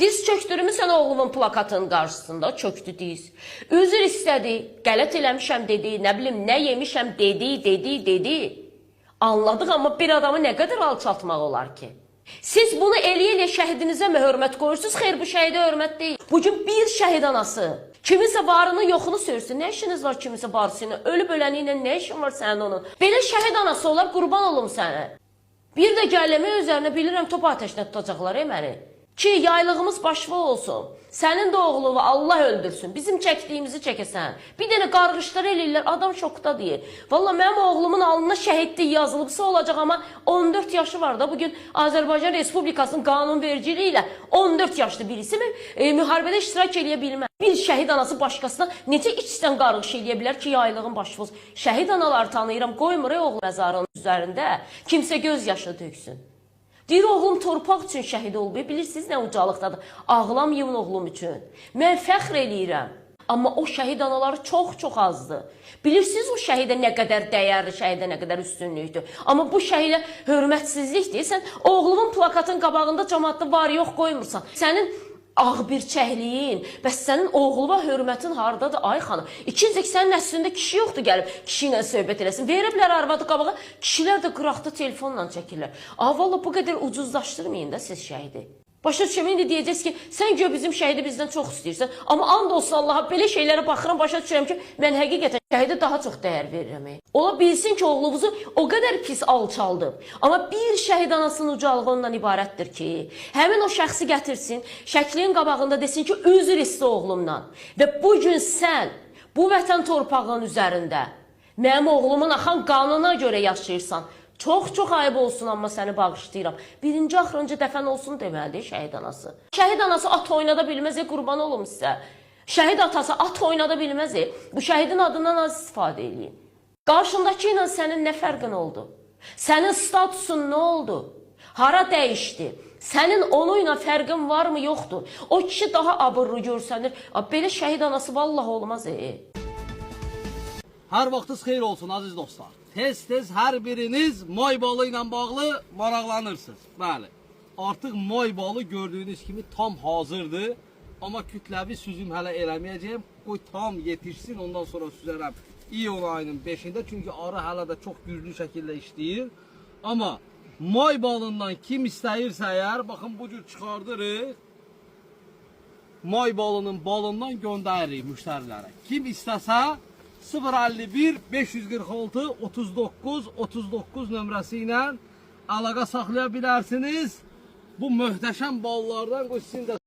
Diz çöktürmüsən oğlumun plakatının qarşısında, çöktü diz. Üzr istədi, qələt eləmişəm dedi, nə bilim, nə yemişəm dedi. Anladıq, amma bir adamı nə qədər alçaltmaq olar ki? Siz bunu eləyə şəhidinizə mi hörmət qoyursunuz? Xeyr, bu şəhidə hörmət deyil. Bugün bir şəhid anası kiminsə varını yoxunu söylürsün. Nə işiniz var kiminsə barısıyla? Ölüb öləni ilə nə işin var sənin onun? Belə şəhid anası olar, qurban olum sənə. Bir də gəlləmə üzərinə bilirəm top ateşinə tutacaqlar məni. Ki yaylığımız başva olsun. Sənin də oğlunu Allah öldürsün. Bizim çəkdiyimizi çəkəsən. Bir dənə qarğışlar eləyirlər. Adam şokda deyir. Valla mənim oğlumun alnına şəhidlik yazılıbsa olacaq, amma 14 yaşı var da. Bugün Azərbaycan Respublikasının qanunvericiliyi ilə 14 yaşlı birisi mi müharibədə iştirak eləyə bilməz. Bir şəhid anası başqasına necə içdən qarğış eləyə bilər ki, yaylığın başva olsun. Şəhid anaları tanıyıram. Qoymur oğlu məzarının üzərində. Kimsə göz yaşı töksün. Deyir, oğlum torpaq üçün şəhid olub. Bilirsiniz nə ucalıqdadır? Ağlamayın oğlum üçün. Mən fəxr eləyirəm. Amma o şəhid anaları çox azdır. Bilirsiniz o şəhidə nə qədər dəyərli, şəhidə nə qədər üstünlükdür. Amma bu şəhidə hörmətsizlikdir. Sən oğlumun plakatın qabağında cəmaatda var yox qoymursan. Sənin ağbirçəkliyin, bəs sənin oğluna hörmətin hardadır ay xanım? İkincik sənin əslində kişi yoxdur gəlib kişi ilə söhbət eləsin. Veriblər arvadı qabağa, kişilər də qıraqda telefonla çəkirlər. Valla bu qədər ucuzlaşdırmayın da siz şəhidi. Başa düşüm, indi deyəcəksiniz ki, sən gör bizim şəhidi bizdən çox istəyirsən. Amma and olsun Allaha, belə şeylərə baxıram, başa düşürəm ki, mən həqiqətən şəhidə daha çox dəyər verirəm. Ola bilsin ki, oğlunuzu o qədər pis alçaldı. Amma bir şəhid anasının ucalığı ondan ibarətdir ki, həmin o şəxsi gətirsin, şəklinin qabağında desin ki, üzr istə oğlumdan. Və bugün sən bu vətən torpağının üzərində mənim oğlumun axan qanuna görə yaşayırsan. Çox ayıb olsun, amma səni bağışlayıram. Birinci, axırıncı dəfən olsun deməlidir şəhid anası. Şəhid anası at oynada bilməz, qurban olum sizə. Şəhid atası at oynada bilməz, bu şəhidin adından az istifadə edin. Qarşındakı ilə sənin nə fərqin oldu? Sənin statusun nə oldu? Hara dəyişdi? Sənin onu ilə fərqin varmı, yoxdur? O kişi daha abırlı görsənir. Belə şəhid anası vallahi olmaz. Hər vaxtınız xeyir olsun aziz dostlar. Tez hər biriniz moy balı ilə bağlı maraqlanırsınız. Bəli, artıq moy balı gördüyünüz kimi tam hazırdır. Amma kütləvi süzüm hələ eləməyəcəyim. Qoy tam yetişsin, ondan sonra süzərəm iyun ayının 5-də. Çünki arı hələ də çox güclü şəkildə işləyir. Amma moy balından kim istəyirsə əgər, baxın bu cür çıxardırıq. Moy balının balından göndəririk müştərilərə. Kim istəsə 051 546 39 39 nömrəsi ilə əlaqə saxlaya bilərsiniz. Bu möhtəşəm ballardan qoy sizin də